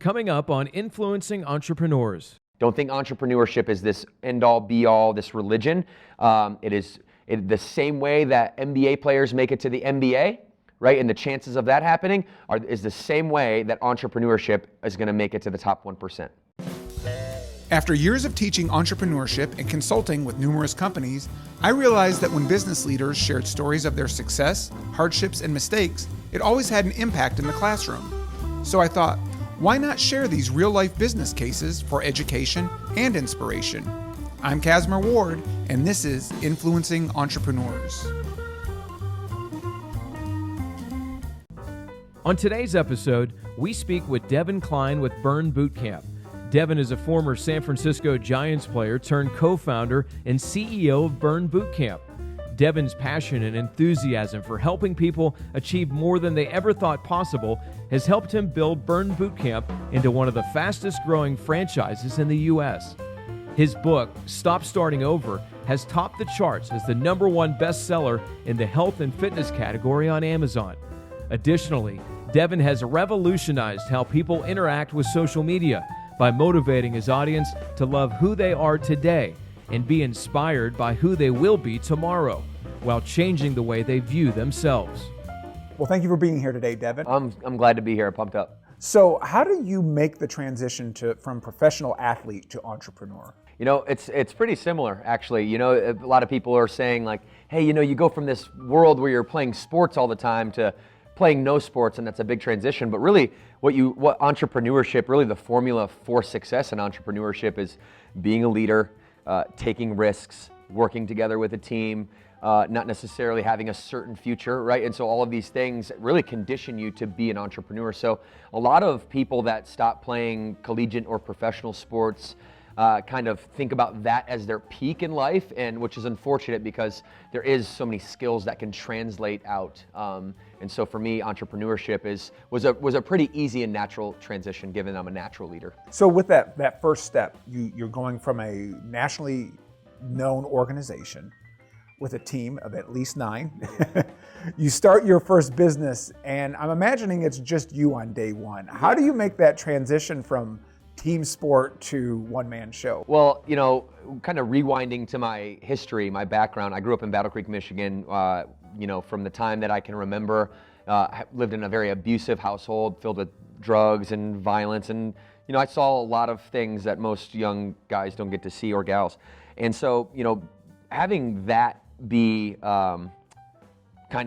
coming up on Influencing Entrepreneurs. Don't think entrepreneurship is this end-all, be-all, this religion. It is the same way that NBA players make it to the NBA, right? And the chances of that happening is the same way that entrepreneurship is going to make it to the top 1%. After years of teaching entrepreneurship and consulting with numerous companies, I realized that when business leaders shared stories of their success, hardships, and mistakes, it always had an impact in the classroom. So I thought, why not share these real-life business cases for education and inspiration? I'm Casimir Ward, and this is Influencing Entrepreneurs. On today's episode, we speak with Devan Kline with Burn Bootcamp. Devan is a former San Francisco Giants player turned co-founder and CEO of Burn Bootcamp. Devan's passion and enthusiasm for helping people achieve more than they ever thought possible has helped him build Burn Bootcamp into one of the fastest growing franchises in the U.S. His book, Stop Starting Over, has topped the charts as the #1 bestseller in the health and fitness category on Amazon. Additionally, Devan has revolutionized how people interact with social media by motivating his audience to love who they are today and be inspired by who they will be tomorrow, while changing the way they view themselves. Well, thank you for being here today, Devan. I'm glad to be here, pumped up. So how do you make the transition from professional athlete to entrepreneur? You know, it's pretty similar, actually. You know, a lot of people are saying like, hey, you know, you go from this world where you're playing sports all the time to playing no sports, and that's a big transition. But really, what entrepreneurship, really the formula for success in entrepreneurship is being a leader, taking risks, working together with a team, not necessarily having a certain future, right? And so all of these things really condition you to be an entrepreneur. So a lot of people that stop playing collegiate or professional sports kind of think about that as their peak in life, and which is unfortunate because there is so many skills that can translate out. And so for me, entrepreneurship was a pretty easy and natural transition, given I'm a natural leader. So with that first step, you're going from a nationally known organization with a team of at least 9. You start your first business, and I'm imagining it's just you on day one. How do you make that transition from team sport to one-man show? Well, you know, kind of rewinding to my history, my background, I grew up in Battle Creek, Michigan. You know, from the time that I can remember, lived in a very abusive household filled with drugs and violence. And, you know, I saw a lot of things that most young guys don't get to see, or gals. And so, you know, having that be kind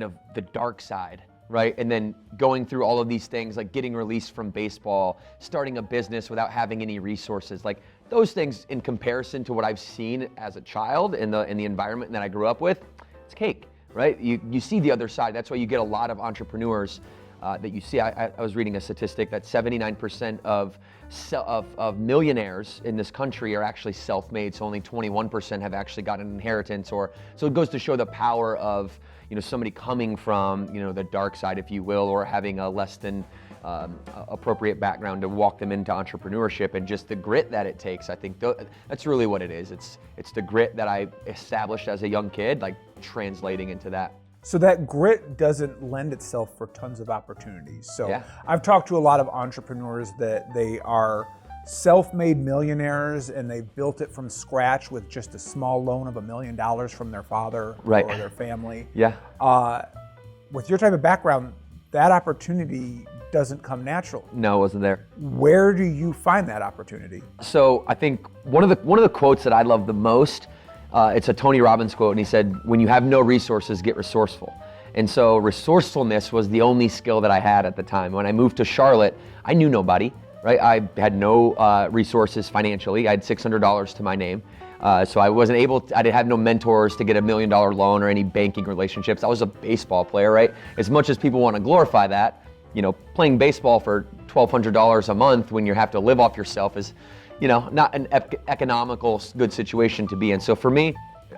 of the dark side, right? And then going through all of these things, like getting released from baseball, starting a business without having any resources, like those things in comparison to what I've seen as a child in the environment that I grew up with, it's cake, right? You see the other side. That's why you get a lot of entrepreneurs that you see. I was reading a statistic that 79% of millionaires in this country are actually self-made, so only 21% have actually got an inheritance. So it goes to show the power of, you know, somebody coming from, you know, the dark side, if you will, or having a less than appropriate background to walk them into entrepreneurship, and just the grit that it takes. I think that's really what it is. It's the grit that I established as a young kid, like translating into that. So that grit doesn't lend itself for tons of opportunities. So Yeah. I've talked to a lot of entrepreneurs that they are self-made millionaires and they've built it from scratch with just a small loan of $1 million from their father Right. or their family. Yeah. With your type of background, that opportunity doesn't come natural. No, it wasn't there. Where do you find that opportunity? So I think one of the quotes that I love the most, it's a Tony Robbins quote, and he said, "When you have no resources, get resourceful." And so resourcefulness was the only skill that I had at the time. When I moved to Charlotte, I knew nobody, right? I had no resources financially. I had $600 to my name. So I wasn't able to, I didn't have no mentors to get $1 million loan or any banking relationships. I was a baseball player, right? As much as people want to glorify that, you know, playing baseball for $1,200 a month when you have to live off yourself is, you know, not an economical good situation to be in. So for me,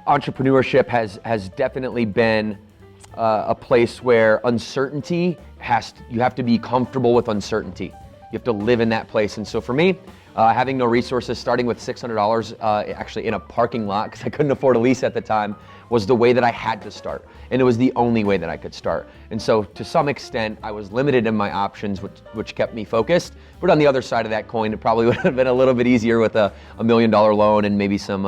entrepreneurship has definitely been a place where uncertainty you have to be comfortable with uncertainty. You have to live in that place. And so for me, Having no resources, starting with $600 actually in a parking lot because I couldn't afford a lease at the time, was the way that I had to start. And it was the only way that I could start. And so to some extent, I was limited in my options, which kept me focused. But on the other side of that coin, it probably would have been a little bit easier with a $1 million loan and maybe some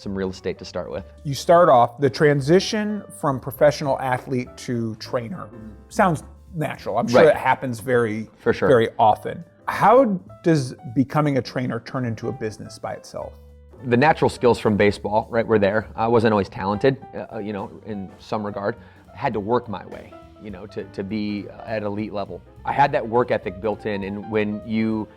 real estate to start with. You start off, the transition from professional athlete to trainer sounds natural. I'm sure Right. it happens very For sure. very often. How does becoming a trainer turn into a business by itself? The natural skills from baseball, right, were there. I wasn't always talented, in some regard. I had to work my way, to be at elite level. I had that work ethic built in, and when you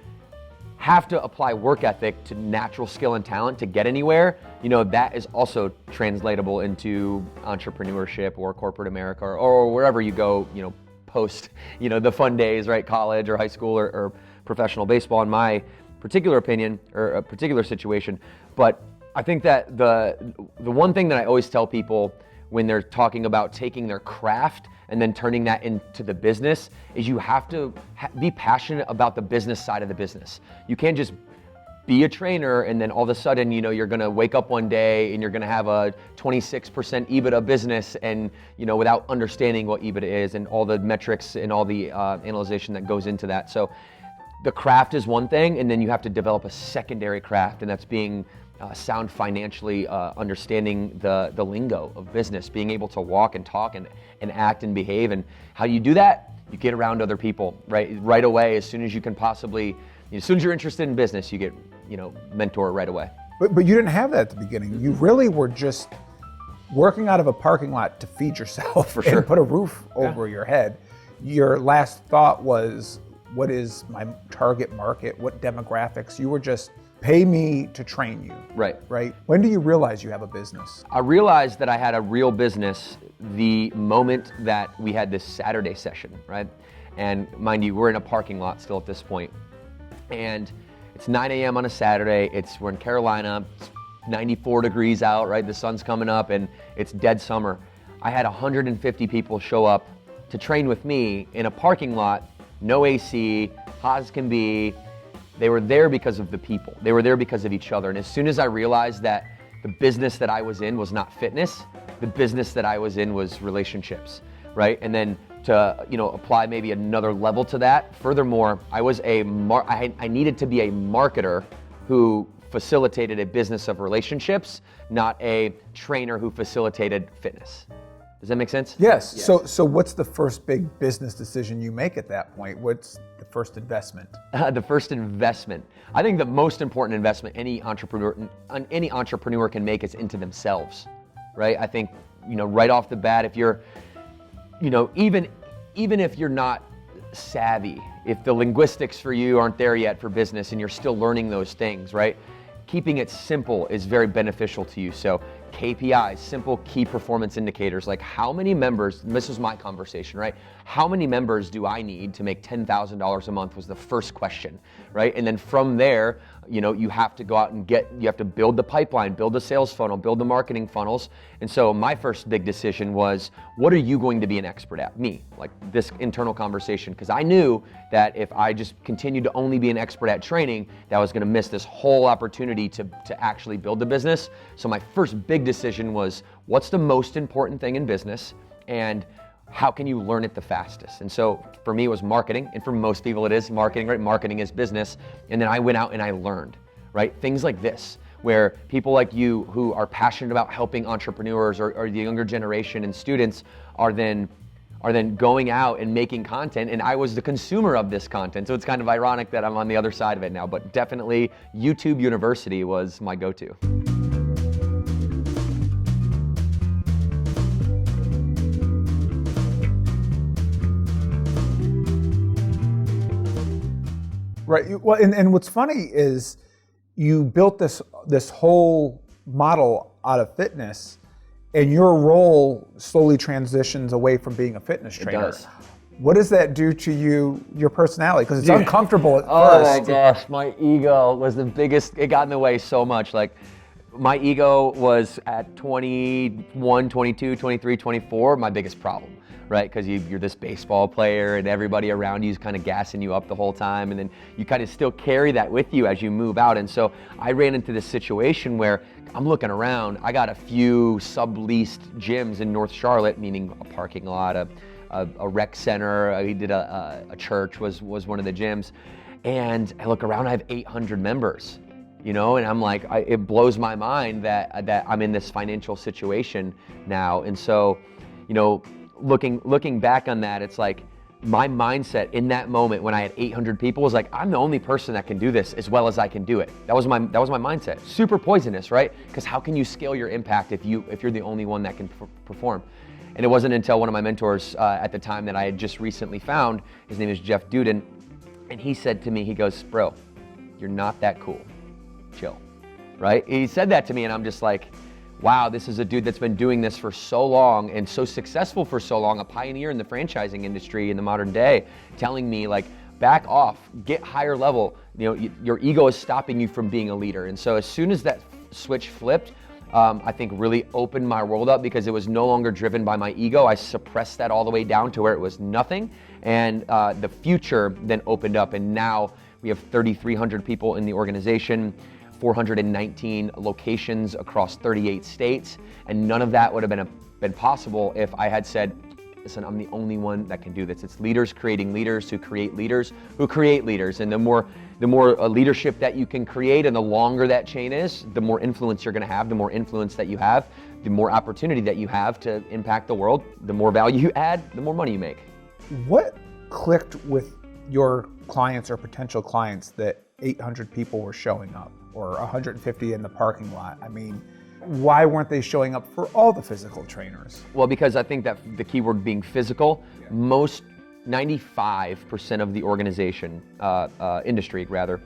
have to apply work ethic to natural skill and talent to get anywhere, that is also translatable into entrepreneurship or corporate America or wherever you go, post, the fun days, right, college or high school or professional baseball, in my particular opinion or a particular situation. But I think that the one thing that I always tell people when they're talking about taking their craft and then turning that into the business is you have to be passionate about the business side of the business. You can't just be a trainer and then all of a sudden, you're gonna wake up one day and you're gonna have a 26% EBITDA business and, without understanding what EBITDA is and all the metrics and all the analyzation that goes into that. So the craft is one thing, and then you have to develop a secondary craft, and that's being sound financially, understanding the lingo of business, being able to walk and talk and act and behave. And how you do that? You get around other people right away. As soon as you can possibly, as soon as you're interested in business, you get mentor right away. But you didn't have that at the beginning. You really were just working out of a parking lot to feed yourself For sure. and put a roof over your head. Your last thought was, what is my target market? What demographics? You were just, pay me to train you. Right. When do you realize you have a business? I realized that I had a real business the moment that we had this Saturday session, right? And mind you, we're in a parking lot still at this point. And it's 9 a.m. on a Saturday. We're in Carolina. It's 94 degrees out, right? The sun's coming up and it's dead summer. I had 150 people show up to train with me in a parking lot, no AC, hot as can be. They were there because of the people. They were there because of each other. And as soon as I realized that the business that I was in was not fitness, the business that I was in was relationships, right? And then to apply maybe another level to that. Furthermore, I needed to be a marketer who facilitated a business of relationships, not a trainer who facilitated fitness. Does that make sense? Yes. Yeah. So what's the first big business decision you make at that point? What's the first investment? The first investment. I think the most important investment any entrepreneur can make is into themselves, right? I think, right off the bat, if you're, even if you're not savvy, if the linguistics for you aren't there yet for business and you're still learning those things, right? Keeping it simple is very beneficial to you. So KPIs, simple key performance indicators, like how many members, and this was my conversation, right? How many members do I need to make $10,000 a month was the first question, right? And then from there, you have to go out and you have to build the pipeline, build the sales funnel, build the marketing funnels. And so my first big decision was, what are you going to be an expert at? Me, like this internal conversation, because I knew that if I just continued to only be an expert at training, that I was gonna miss this whole opportunity to actually build the business. So my first big decision was, what's the most important thing in business? And how can you learn it the fastest? And so for me, it was marketing. And for most people, it is marketing, right? Marketing is business. And then I went out and I learned, right? Things like this, where people like you who are passionate about helping entrepreneurs or the younger generation and students are then going out and making content. And I was the consumer of this content. So it's kind of ironic that I'm on the other side of it now, but definitely YouTube University was my go-to. Right. Well, and what's funny is you built this whole model out of fitness, and your role slowly transitions away from being a fitness trainer. It does. What does that do to your personality? Because it's uncomfortable at first. Oh my gosh, my ego was the biggest. It got in the way so much. Like, my ego was at 21, 22, 23, 24, my biggest problem, right? Because you're this baseball player and everybody around you is kind of gassing you up the whole time, and then you kind of still carry that with you as you move out. And so I ran into this situation where I'm looking around, I got a few subleased gyms in North Charlotte, meaning a parking lot, a rec center, we did a church was one of the gyms, and I look around, I have 800 members. And I'm like, it blows my mind that I'm in this financial situation now. And so, looking back on that, it's like my mindset in that moment when I had 800 people was like, I'm the only person that can do this as well as I can do it. That was my mindset. Super poisonous, right? Because how can you scale your impact if you're the only one that can perform? And it wasn't until one of my mentors at the time that I had just recently found, his name is Jeff Duden, and he said to me, he goes, bro, you're not that cool. Chill, right? He said that to me, and I'm just like, wow, this is a dude that's been doing this for so long and so successful for so long, a pioneer in the franchising industry in the modern day, telling me like, back off, get higher level. Your ego is stopping you from being a leader. And so as soon as that switch flipped, I think really opened my world up, because it was no longer driven by my ego. I suppressed that all the way down to where it was nothing. And the future then opened up, and now we have 3,300 people in the organization, 419 locations across 38 states, and none of that would have been possible if I had said, listen, I'm the only one that can do this. It's leaders creating leaders who create leaders who create leaders. And the more leadership that you can create, and the longer that chain is, the more influence you're going to have. The more influence that you have, the more opportunity that you have to impact the world. The more value you add, the more money you make. What clicked with your clients or potential clients that 800 people were showing up, or 150 in the parking lot? I mean, why weren't they showing up for all the physical trainers? Well, because I think that the key word being physical, most 95% of the organization, industry rather,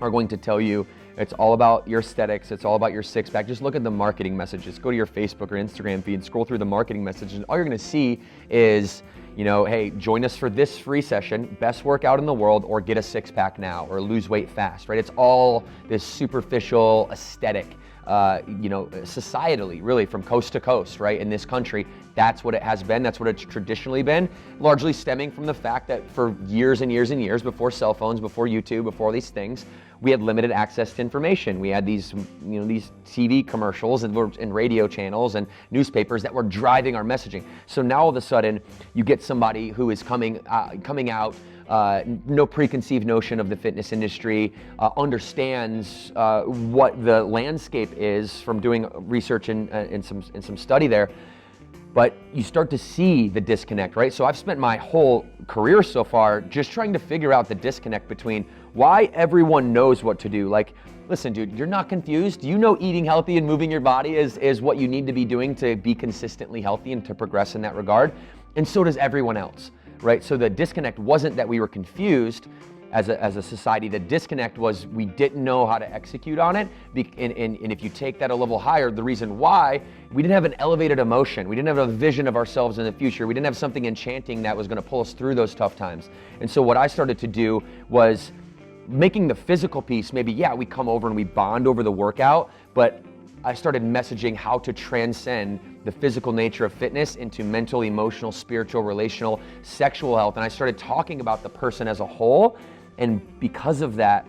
are going to tell you it's all about your aesthetics, it's all about your six pack. Just look at the marketing messages. Go to your Facebook or Instagram feed and scroll through the marketing messages, and all you're gonna see is, hey, join us for this free session, best workout in the world, or get a six pack now, or lose weight fast, right? It's all this superficial aesthetic, societally, really, from coast to coast, right? In this country, that's what it has been. That's what it's traditionally been, largely stemming from the fact that for years and years and years, before cell phones, before YouTube, before all these things, we had limited access to information. We had these TV commercials and radio channels and newspapers that were driving our messaging. So now all of a sudden, you get somebody who is coming out, no preconceived notion of the fitness industry, understands what the landscape is from doing research and some study there. But you start to see the disconnect, right? So I've spent my whole career so far just trying to figure out the disconnect between why everyone knows what to do. Like, listen, dude, you're not confused. You know eating healthy and moving your body is what you need to be doing to be consistently healthy and to progress in that regard. And so does everyone else, right? So the disconnect wasn't that we were confused as a society. The disconnect was we didn't know how to execute on it. And if you take that a level higher, the reason why, we didn't have an elevated emotion. We didn't have a vision of ourselves in the future. We didn't have something enchanting that was going to pull us through those tough times. And so what I started to do was making the physical piece, maybe, we come over and we bond over the workout, but I started messaging how to transcend the physical nature of fitness into mental, emotional, spiritual, relational, sexual health. And I started talking about the person as a whole. And because of that,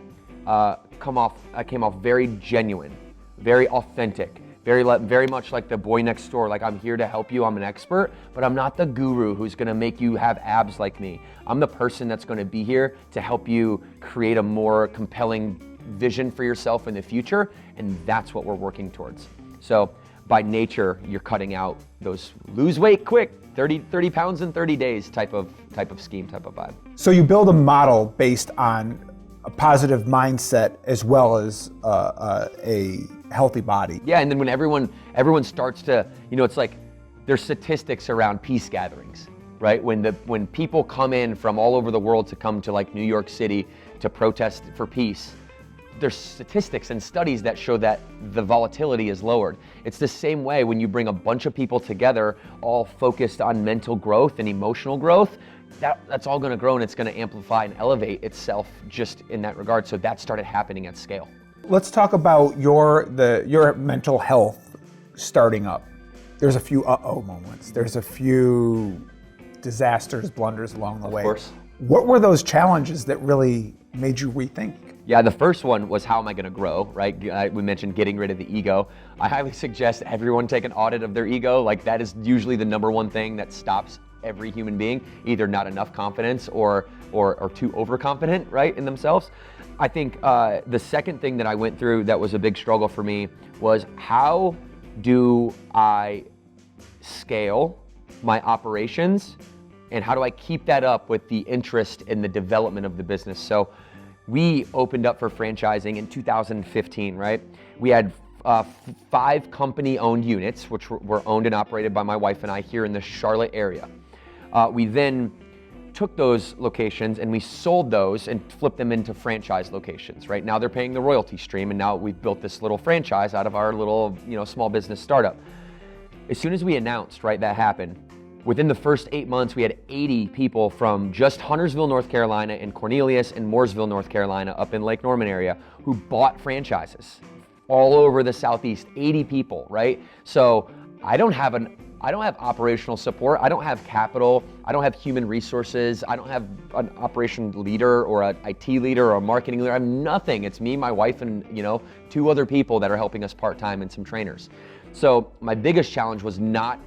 I came off very genuine, very authentic, very much like the boy next door. Like, I'm here to help you, I'm an expert, but I'm not the guru who's gonna make you have abs like me. I'm the person that's gonna be here to help you create a more compelling vision for yourself in the future, and that's what we're working towards. So by nature, you're cutting out those lose weight quick, 30 pounds in 30 days type of scheme, type of vibe. So you build a model based on a positive mindset as well as a healthy body. Yeah, and then when everyone starts to, it's like there's statistics around peace gatherings, right? When people come in from all over the world to come to like New York City to protest for peace, there's statistics and studies that show that the volatility is lowered. It's the same way when you bring a bunch of people together, all focused on mental growth and emotional growth, that's all gonna grow, and it's gonna amplify and elevate itself just in that regard. So that started happening at scale. Let's talk about your mental health starting up. There's a few moments. There's a few disasters, blunders along the way. Of course. What were those challenges that really made you rethink? Yeah, the first one was how am I going to grow, right? We mentioned getting rid of the ego. I highly suggest everyone take an audit of their ego. Like that is usually the number one thing that stops every human being, either not enough confidence or too overconfident, right, in themselves. I think the second thing that I went through that was a big struggle for me was how do I scale my operations and how do I keep that up with the interest in the development of the business? So we opened up for franchising in 2015, right? We had 5 company-owned units, which were owned and operated by my wife and I here in the Charlotte area. We then took those locations and we sold those and flipped them into franchise locations, right? Now they're paying the royalty stream, and now we've built this little franchise out of our little, small business startup. As soon as we announced, right, that happened, within the first 8 months, we had 80 people from just Huntersville, North Carolina, and Cornelius and Mooresville, North Carolina, up in Lake Norman area, who bought franchises all over the Southeast. 80 people, right? So I don't have operational support. I don't have capital. I don't have human resources. I don't have an operation leader or an IT leader or a marketing leader. I have nothing. It's me, my wife, and 2 other people that are helping us part-time and some trainers. So my biggest challenge was not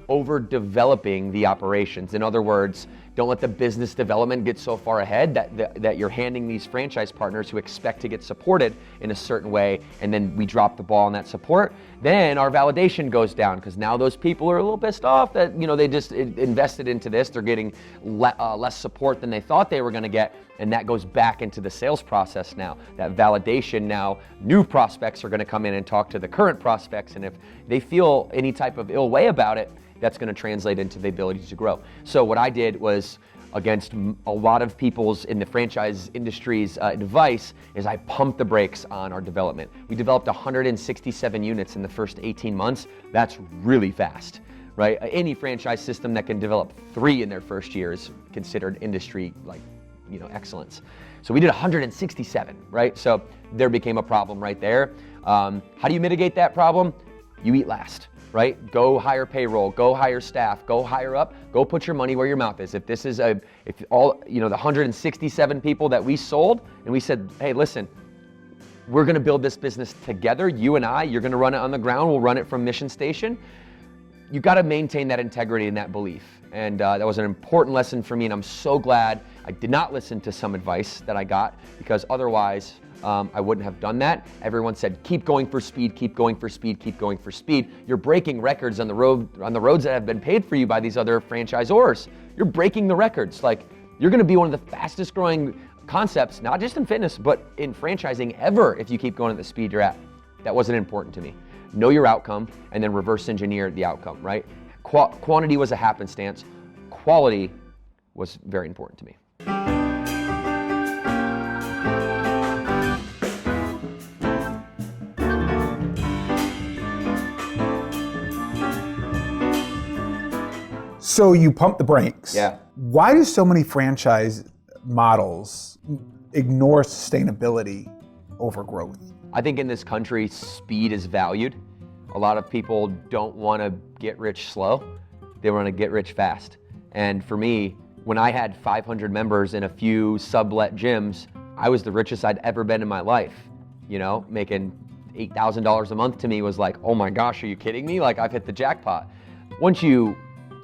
overdeveloping the operations. In other words, don't let the business development get so far ahead that you're handing these franchise partners who expect to get supported in a certain way, and then we drop the ball on that support. Then our validation goes down because now those people are a little pissed off that they just invested into this. They're getting less support than they thought they were going to get, and that goes back into the sales process now. That validation now, new prospects are going to come in and talk to the current prospects, and if they feel any type of ill way about it, that's going to translate into the ability to grow. So what I did was, against a lot of people's in the franchise industry's advice, is I pumped the brakes on our development. We developed 167 units in the first 18 months. That's really fast, right? Any franchise system that can develop 3 in their first year is considered industry excellence. So we did 167, right? So there became a problem right there. How do you mitigate that problem? You eat last. Right? Go hire payroll, go hire staff, go hire up, go put your money where your mouth is. If this is the 167 people that we sold and we said, hey, listen, we're going to build this business together, you and I, you're going to run it on the ground, we'll run it from Mission Station. You got to maintain that integrity and that belief. And that was an important lesson for me, and I'm so glad I did not listen to some advice that I got, because otherwise I wouldn't have done that. Everyone said, keep going for speed, keep going for speed, keep going for speed. You're breaking records on the roads that have been paid for you by these other franchisors. You're breaking the records. Like, you're going to be one of the fastest growing concepts, not just in fitness, but in franchising ever, if you keep going at the speed you're at. That wasn't important to me. Know your outcome and then reverse engineer the outcome, right? Quantity was a happenstance. Quality was very important to me. So you pump the brakes. Yeah. Why do so many franchise models ignore sustainability over growth? I think in this country, speed is valued. A lot of people don't want to get rich slow. They want to get rich fast. And for me, when I had 500 members in a few sublet gyms, I was the richest I'd ever been in my life. Making $8,000 a month to me was like, oh my gosh, are you kidding me? Like, I've hit the jackpot. Once you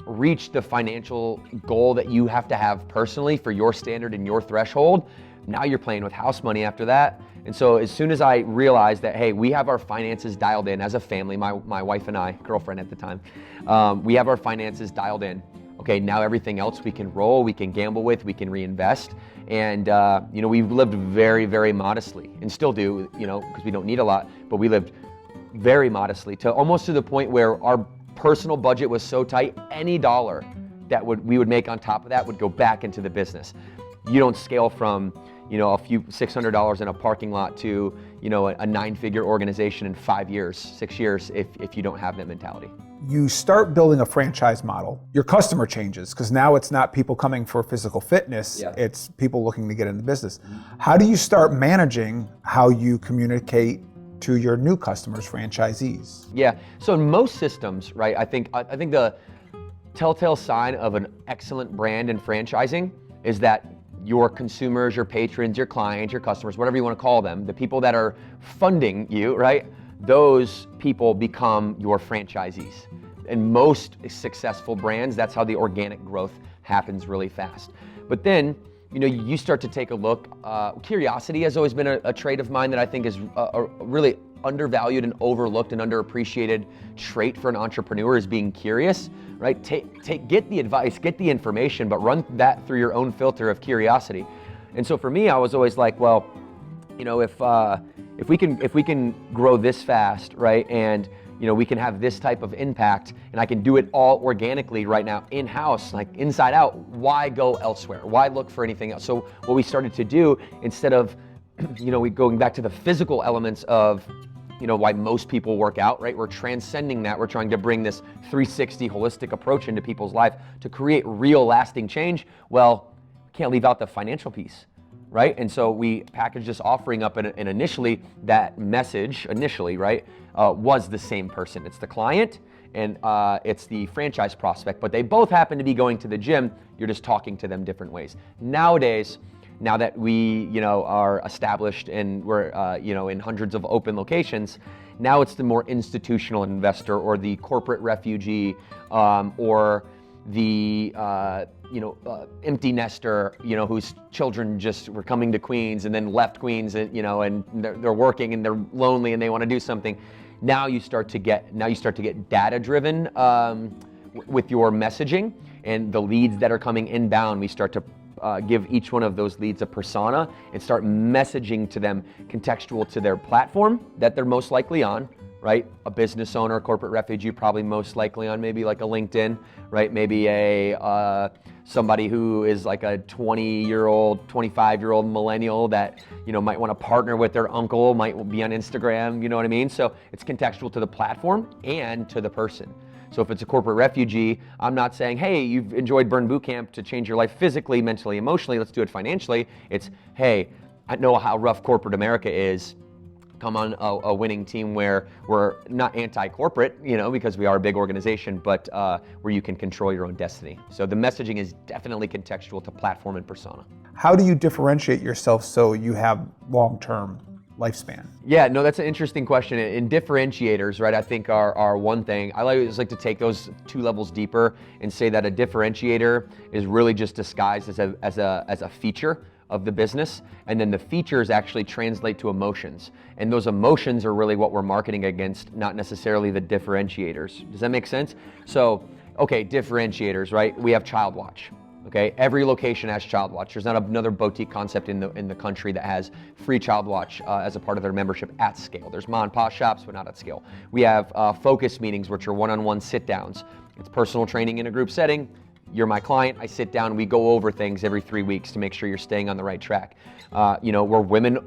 reach the financial goal that you have to have personally for your standard and your threshold, now you're playing with house money after that. And so as soon as I realized that, hey, we have our finances dialed in as a family, my wife and I, girlfriend at the time, we have our finances dialed in. Okay, now everything else we can roll, we can gamble with, we can reinvest. And we've lived very, very modestly, and still do, because we don't need a lot, but we lived very modestly, to almost to the point where our personal budget was so tight, any dollar that we would make on top of that would go back into the business. You don't scale from a few $600 in a parking lot to a 9-figure organization in 5 years, 6 years if you don't have that mentality. You start building a franchise model, your customer changes, because now it's not people coming for physical fitness, It's people looking to get into business. How do you start managing how you communicate to your new customers, franchisees? Yeah, so in most systems, right, I think telltale sign of an excellent brand in franchising is that your consumers, your patrons, your clients, your customers, whatever you want to call them, the people that are funding you, right? Those people become your franchisees. In most successful brands, that's how the organic growth happens really fast. But then, you start to take a look. Curiosity has always been a trait of mine that I think is a really undervalued and overlooked and underappreciated trait for an entrepreneur, is being curious, right? Get the advice, get the information, but run that through your own filter of curiosity. And so for me, I was always like, well, if we can grow this fast, right, and we can have this type of impact, and I can do it all organically right now in-house, like inside out, why go elsewhere? Why look for anything else? So what we started to do, instead of, we going back to the physical elements of, why most people work out, right? We're transcending that. We're trying to bring this 360 holistic approach into people's life to create real lasting change. Well, can't leave out the financial piece, right? And so we packaged this offering up, and initially that message, right, was the same person. It's the client and it's the franchise prospect, but they both happen to be going to the gym. You're just talking to them different ways. Nowadays, now that we, are established and we're, in hundreds of open locations, now it's the more institutional investor or the corporate refugee or the empty nester, whose children just were coming to Queens and then left Queens, and and they're working and they're lonely and they want to do something. Now you start to get data driven with your messaging, and the leads that are coming inbound, we start to give each one of those leads a persona and start messaging to them contextual to their platform that they're most likely on, right? A business owner, a corporate refugee, probably most likely on maybe like a LinkedIn, right? Maybe somebody who is like a 20-year-old, 25-year-old millennial that, might want to partner with their uncle, might be on Instagram, you know what I mean? So it's contextual to the platform and to the person. So if it's a corporate refugee, I'm not saying, hey, you've enjoyed Burn Bootcamp to change your life physically, mentally, emotionally, let's do it financially. It's, hey, I know how rough corporate America is. Come on a winning team where we're not anti-corporate, because we are a big organization, but where you can control your own destiny. So the messaging is definitely contextual to platform and persona. How do you differentiate yourself so you have long-term lifespan? Yeah, no, that's an interesting question. And differentiators, right, I think are one thing. I always like to take those 2 levels deeper and say that a differentiator is really just disguised as a feature of the business, and then the features actually translate to emotions. And those emotions are really what we're marketing against, not necessarily the differentiators. Does that make sense? So, okay, differentiators, right? We have Child Watch. Okay, every location has Child Watch. There's not another boutique concept in the country that has free Child Watch as a part of their membership at scale. There's mom and pop shops, but not at scale. We have focus meetings, which are one-on-one sit-downs. It's personal training in a group setting. You're my client, I sit down, we go over things every 3 weeks to make sure you're staying on the right track. We're women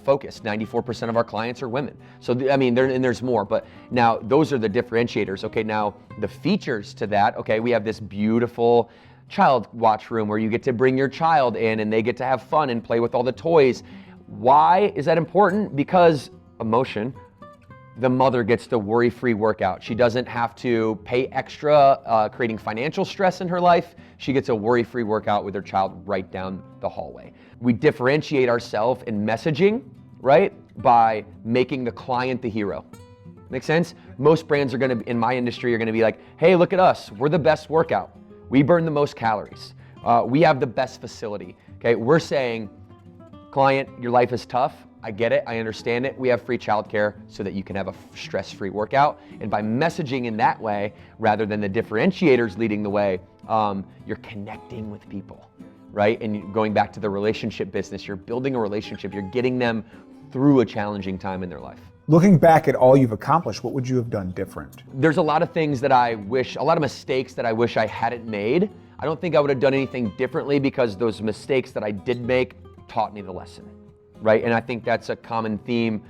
focused. 94% of our clients are women. So, there's more, but now those are the differentiators. Okay, now the features to that, okay, we have this beautiful Child Watch room where you get to bring your child in and they get to have fun and play with all the toys. Why is that important? Because emotion. The mother gets the worry-free workout. She doesn't have to pay extra, creating financial stress in her life. She gets a worry-free workout with her child right down the hallway. We differentiate ourselves in messaging, right, by making the client the hero. Make sense? Most brands are going to, in my industry, are going to be like, hey, look at us. We're the best workout. We burn the most calories. We have the best facility. Okay, we're saying, client, your life is tough. I get it, I understand it. We have free childcare so that you can have a stress-free workout. And by messaging in that way, rather than the differentiators leading the way, you're connecting with people, right? And going back to the relationship business, you're building a relationship, you're getting them through a challenging time in their life. Looking back at all you've accomplished, what would you have done different? There's a lot of things that a lot of mistakes that I wish I hadn't made. I don't think I would have done anything differently because those mistakes that I did make taught me the lesson. Right, and I think that's a common theme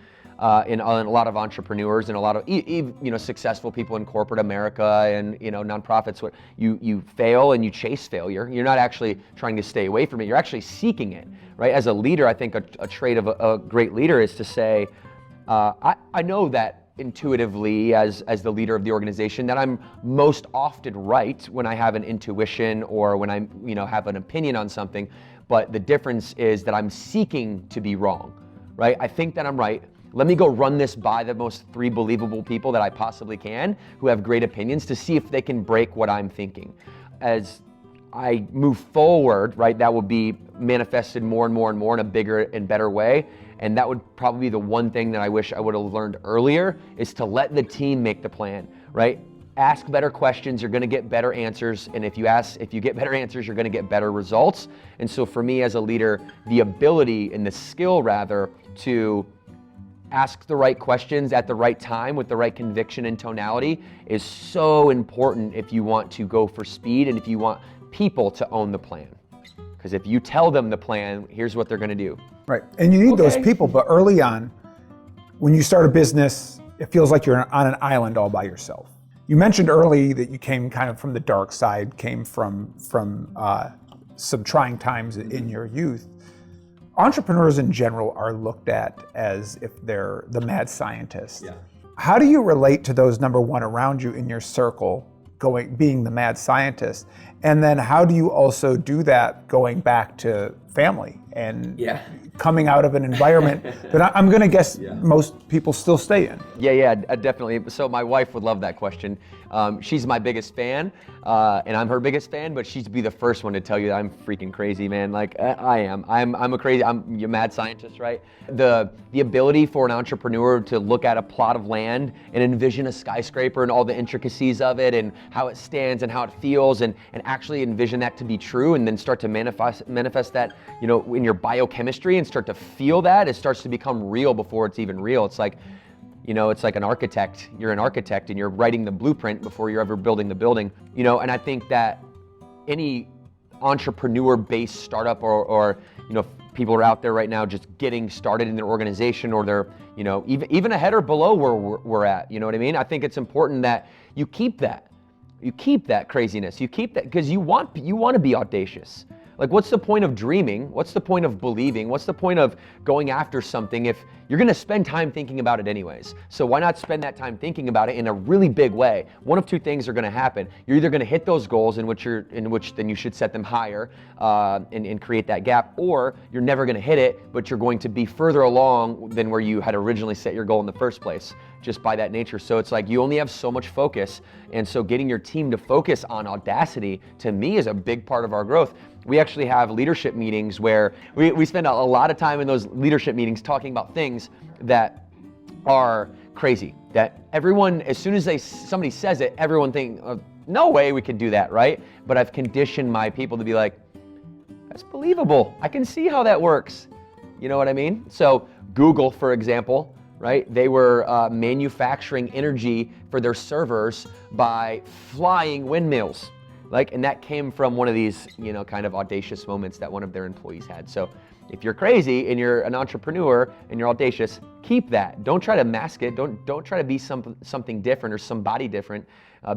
in a lot of entrepreneurs and a lot of successful people in corporate America and nonprofits. What you fail and you chase failure. You're not actually trying to stay away from it. You're actually seeking it. Right, as a leader, I think a trait of a great leader is to say, I know that intuitively as the leader of the organization, that I'm most often right when I have an intuition or when I have an opinion on something. But the difference is that I'm seeking to be wrong, right? I think that I'm right. Let me go run this by the most 3 believable people that I possibly can who have great opinions to see if they can break what I'm thinking. As I move forward, right, that will be manifested more and more and more in a bigger and better way. And that would probably be the one thing that I wish I would have learned earlier, is to let the team make the plan, right? Ask better questions, you're gonna get better answers. And if you get better answers, you're gonna get better results. And so for me as a leader, the ability and the skill rather to ask the right questions at the right time with the right conviction and tonality is so important if you want to go for speed and if you want people to own the plan. Because if you tell them the plan, here's what they're going to do. Right, and you need those people, but early on, when you start a business, it feels like you're on an island all by yourself. You mentioned early that you came kind of from the dark side, came from some trying times in your youth. Entrepreneurs in general are looked at as if they're the mad scientist. Yeah. How do you relate to those, number one, around you in your circle, being the mad scientist? And then how do you also do that going back to family and coming out of an environment that I'm going to guess most people still stay in? Yeah, definitely. So my wife would love that question. She's my biggest fan, and I'm her biggest fan, but she'd be the first one to tell you that I'm freaking crazy, man. Like I am. I'm a mad scientist, right? The ability for an entrepreneur to look at a plot of land and envision a skyscraper and all the intricacies of it and how it stands and how it feels and actually envision that to be true and then start to manifest that, in your biochemistry and start to feel that, it starts to become real before it's even real. It's like, it's like an architect. You're an architect and you're writing the blueprint before you're ever building the building. And I think that any entrepreneur-based startup or people are out there right now just getting started in their organization, or they're, even ahead or below where we're at. You know what I mean? I think it's important that you keep that. You keep that craziness. You keep that because you want to be audacious. Like, what's the point of dreaming? What's the point of believing? What's the point of going after something if you're going to spend time thinking about it anyways? So why not spend that time thinking about it in a really big way? One of two things are going to happen. You're either going to hit those goals in which then you should set them higher and create that gap, or you're never going to hit it, but you're going to be further along than where you had originally set your goal in the first place, just by that nature. So it's like you only have so much focus, and so getting your team to focus on audacity, to me, is a big part of our growth. We actually have leadership meetings where we spend a lot of time in those leadership meetings talking about things that are crazy, that everyone, as soon as somebody says it, everyone thinks, oh, no way we could do that, right? But I've conditioned my people to be like, that's believable. I can see how that works. You know what I mean? So Google, for example, right? They were manufacturing energy for their servers by flying windmills. And that came from one of these, kind of audacious moments that one of their employees had. So if you're crazy and you're an entrepreneur and you're audacious, keep that. Don't try to mask it. Don't try to be something different or somebody different.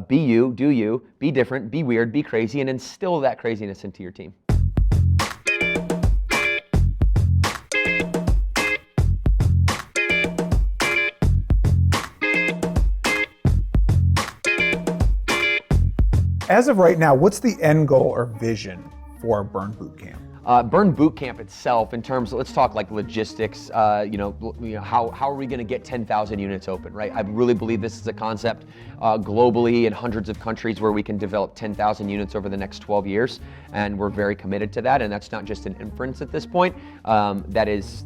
Be you, do you, be different, be weird, be crazy, and instill that craziness into your team. As of right now, what's the end goal or vision for Burn Bootcamp? Burn Bootcamp itself, in terms of, let's talk like logistics, how are we going to get 10,000 units open, right? I really believe this is a concept globally in hundreds of countries where we can develop 10,000 units over the next 12 years, and we're very committed to that. And that's not just an inference at this point. That's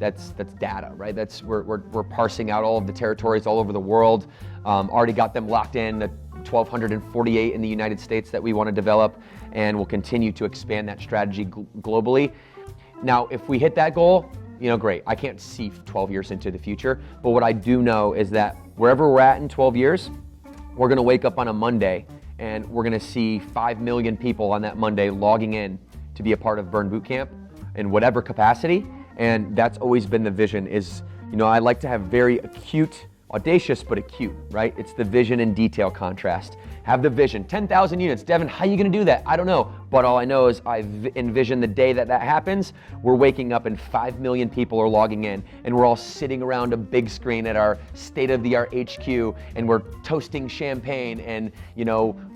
data, right? We're parsing out all of the territories all over the world. Already got them locked in. The 1,248 in the United States that we want to develop, and we'll continue to expand that strategy globally. Now, if we hit that goal, great. I can't see 12 years into the future, but what I do know is that wherever we're at in 12 years, we're going to wake up on a Monday and we're going to see 5 million people on that Monday logging in to be a part of Burn Bootcamp in whatever capacity. And that's always been the vision is, I like to have very acute, audacious but acute, right? It's the vision and detail contrast. Have the vision, 10,000 units. Devin, how are you going to do that? I don't know. But all I know is I envision the day that happens, we're waking up and 5 million people are logging in, and we're all sitting around a big screen at our state-of-the-art HQ, and we're toasting champagne, and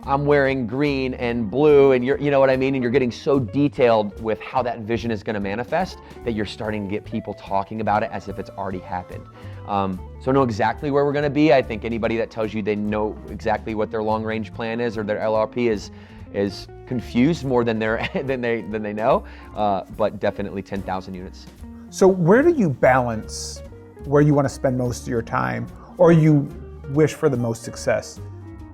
I'm wearing green and blue, and you know what I mean? And you're getting so detailed with how that vision is going to manifest that you're starting to get people talking about it as if it's already happened. So I know exactly where we're going to be. I think anybody that tells you they know exactly what their long-range plan is or their LRP is confused more than they know, but definitely 10,000 units. So where do you balance where you want to spend most of your time, or you wish for the most success?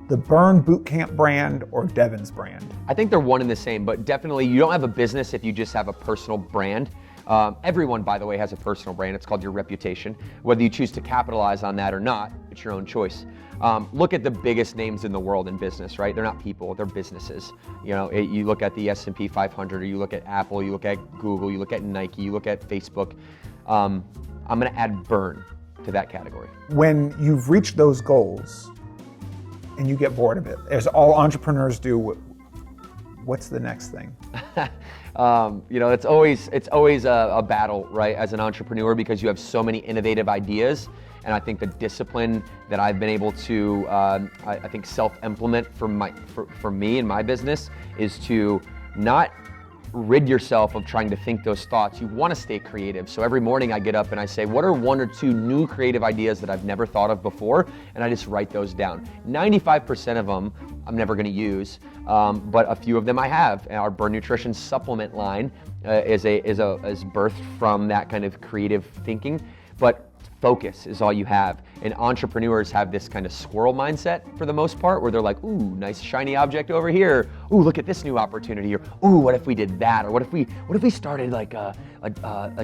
The Burn Bootcamp brand or Devan's brand? I think they're one and the same, but definitely you don't have a business if you just have a personal brand. Everyone, by the way, has a personal brand. It's called your reputation. Whether you choose to capitalize on that or not, it's your own choice. Look at the biggest names in the world in business, right? They're not people, they're businesses. You look at the S&P 500, or you look at Apple, you look at Google, you look at Nike, you look at Facebook. I'm gonna add Burn to that category. When you've reached those goals and you get bored of it, as all entrepreneurs do, what's the next thing? It's always a battle, right, as an entrepreneur, because you have so many innovative ideas. And I think the discipline that I've been able to, I think, self-implement for me and my business is to not rid yourself of trying to think those thoughts. You want to stay creative. So every morning I get up and I say, what are 1 or 2 new creative ideas that I've never thought of before? And I just write those down. 95% of them I'm never going to use, but a few of them I have. Our Burn Nutrition supplement line is birthed from that kind of creative thinking. But focus is all you have. And entrepreneurs have this kind of squirrel mindset for the most part, where they're like, ooh, nice shiny object over here. Ooh, look at this new opportunity. Or ooh, what if we did that? Or what if we started like a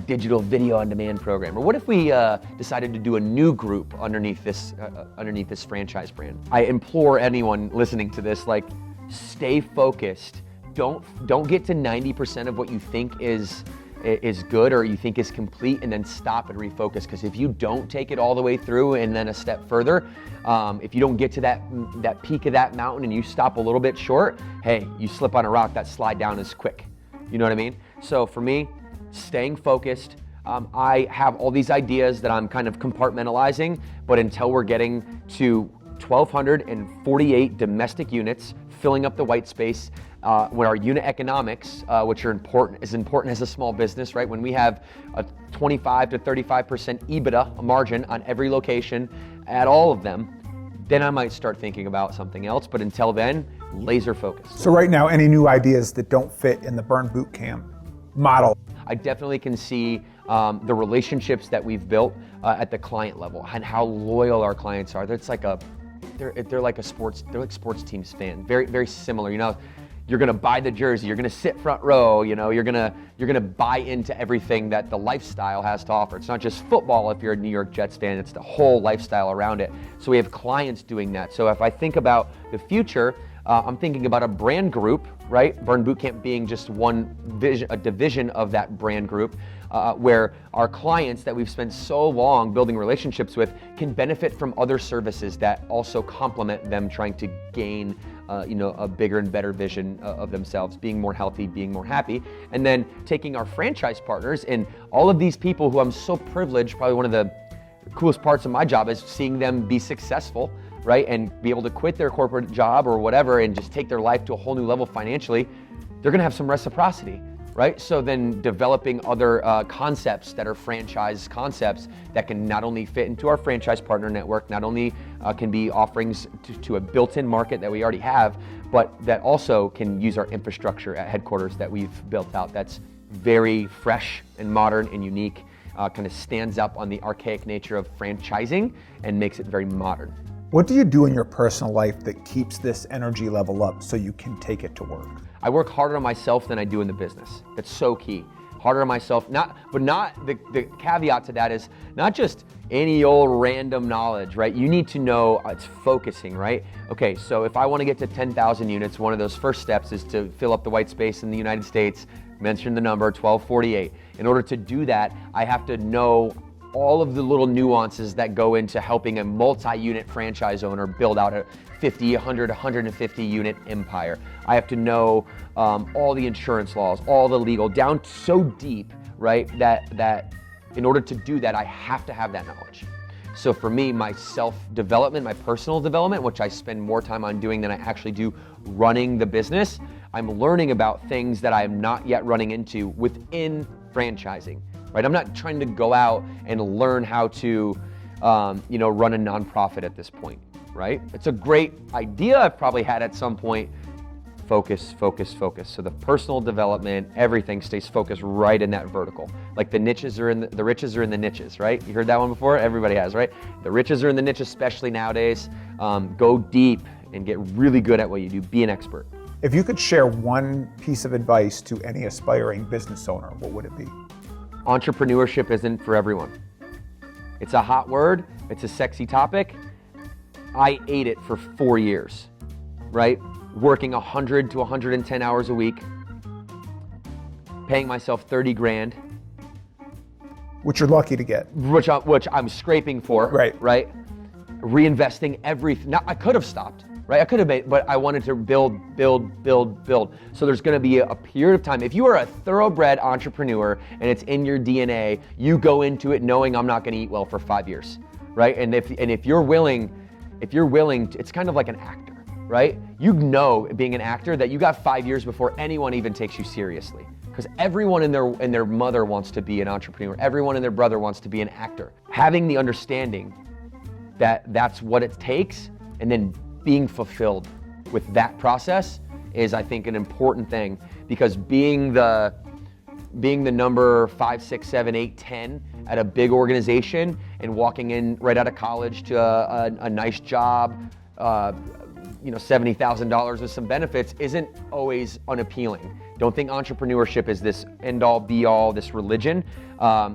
digital video on demand program? Or what if we decided to do a new group underneath this franchise brand? I implore anyone listening to this, stay focused. Don't get to 90% of what you think is good or you think is complete and then stop and refocus, because if you don't take it all the way through and then a step further, if you don't get to that peak of that mountain and you stop a little bit short, hey, you slip on a rock, that slide down is quick. You know what I mean? So for me, staying focused, I have all these ideas that I'm kind of compartmentalizing, but until we're getting to 1,248 domestic units, filling up the white space, when our unit economics, which are as important as a small business, right? When we have a 25 to 35% EBITDA margin on every location at all of them, then I might start thinking about something else. But until then, laser focus. So right now, any new ideas that don't fit in the Burn Bootcamp model? I definitely can see the relationships that we've built at the client level and how loyal our clients are. They're like sports teams fan. Very, very similar. You're gonna buy the jersey, you're gonna sit front row, you're gonna buy into everything that the lifestyle has to offer. It's not just football if you're a New York Jets fan, it's the whole lifestyle around it. So we have clients doing that. So if I think about the future, I'm thinking about a brand group, right? Burn Bootcamp being just a division of that brand group, where our clients that we've spent so long building relationships with can benefit from other services that also complement them trying to gain a bigger and better vision of themselves, being more healthy, being more happy. And then taking our franchise partners and all of these people who I'm so privileged, probably one of the coolest parts of my job is seeing them be successful, right? And be able to quit their corporate job or whatever and just take their life to a whole new level financially. They're gonna have some reciprocity, right? So then developing other concepts that are franchise concepts that can not only fit into our franchise partner network, not only can be offerings to a built-in market that we already have, but that also can use our infrastructure at headquarters that we've built out. That's very fresh and modern and unique, kind of stands up on the archaic nature of franchising and makes it very modern. What do you do in your personal life that keeps this energy level up so you can take it to work? I work harder on myself than I do in the business. That's so key. Harder on myself, the caveat to that is not just any old random knowledge, right? You need to know it's focusing, right? Okay, so if I want to get to 10,000 units, one of those first steps is to fill up the white space in the United States, mention the number 1248. In order to do that, I have to know all of the little nuances that go into helping a multi-unit franchise owner build out a 50, 100, 150 unit empire. I have to know all the insurance laws, all the legal, down so deep, right, that in order to do that, I have to have that knowledge. So for me, my self-development, my personal development, which I spend more time on doing than I actually do running the business, I'm learning about things that I'm not yet running into within franchising, right? I'm not trying to go out and learn how to, run a nonprofit at this point, right? It's a great idea I've probably had at some point. Focus, focus, focus. So the personal development, everything stays focused right in that vertical. Like the riches are in the niches, right? You heard that one before? Everybody has, right? The riches are in the niches, especially nowadays. Go deep and get really good at what you do. Be an expert. If you could share one piece of advice to any aspiring business owner, what would it be? Entrepreneurship isn't for everyone. It's a hot word. It's a sexy topic. I ate it for 4 years, right? Working 100 to 110 hours a week, paying myself 30 grand. Which you're lucky to get. Which I'm scraping for, right? Reinvesting everything. Now, I could have stopped, right? I could have made, but I wanted to build. So there's gonna be a period of time. If you are a thoroughbred entrepreneur and it's in your DNA, you go into it knowing I'm not gonna eat well for 5 years, right? And if you're willing, it's kind of like an actor. Right? You know, being an actor, that you got 5 years before anyone even takes you seriously. Because everyone and their mother wants to be an entrepreneur. Everyone and their brother wants to be an actor. Having the understanding that that's what it takes, and then being fulfilled with that process is, I think, an important thing. Because being the number 5, 6, 7, 8, 10 at a big organization and walking in right out of college to a nice job, $70,000 with some benefits isn't always unappealing. Don't think entrepreneurship is this end-all, be-all, this religion.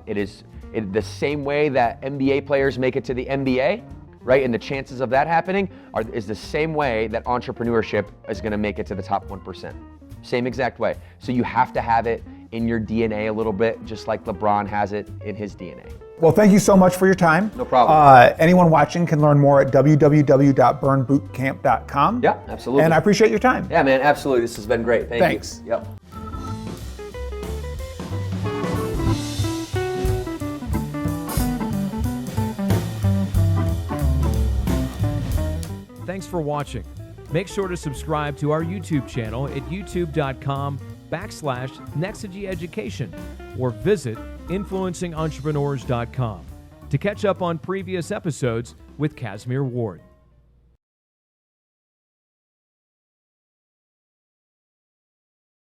It is the same way that NBA players make it to the NBA, right? And the chances of that happening is the same way that entrepreneurship is going to make it to the top 1%. Same exact way. So you have to have it in your DNA a little bit, just like LeBron has it in his DNA. Well, thank you so much for your time. No problem. Anyone watching can learn more at www.burnbootcamp.com. Yeah, absolutely. And I appreciate your time. Yeah, man, absolutely. This has been great. Thanks. You. Yep. Thanks for watching. Make sure to subscribe to our YouTube channel at youtube.com/Nexigi Education or visit influencingentrepreneurs.com to catch up on previous episodes with Casimir Ward.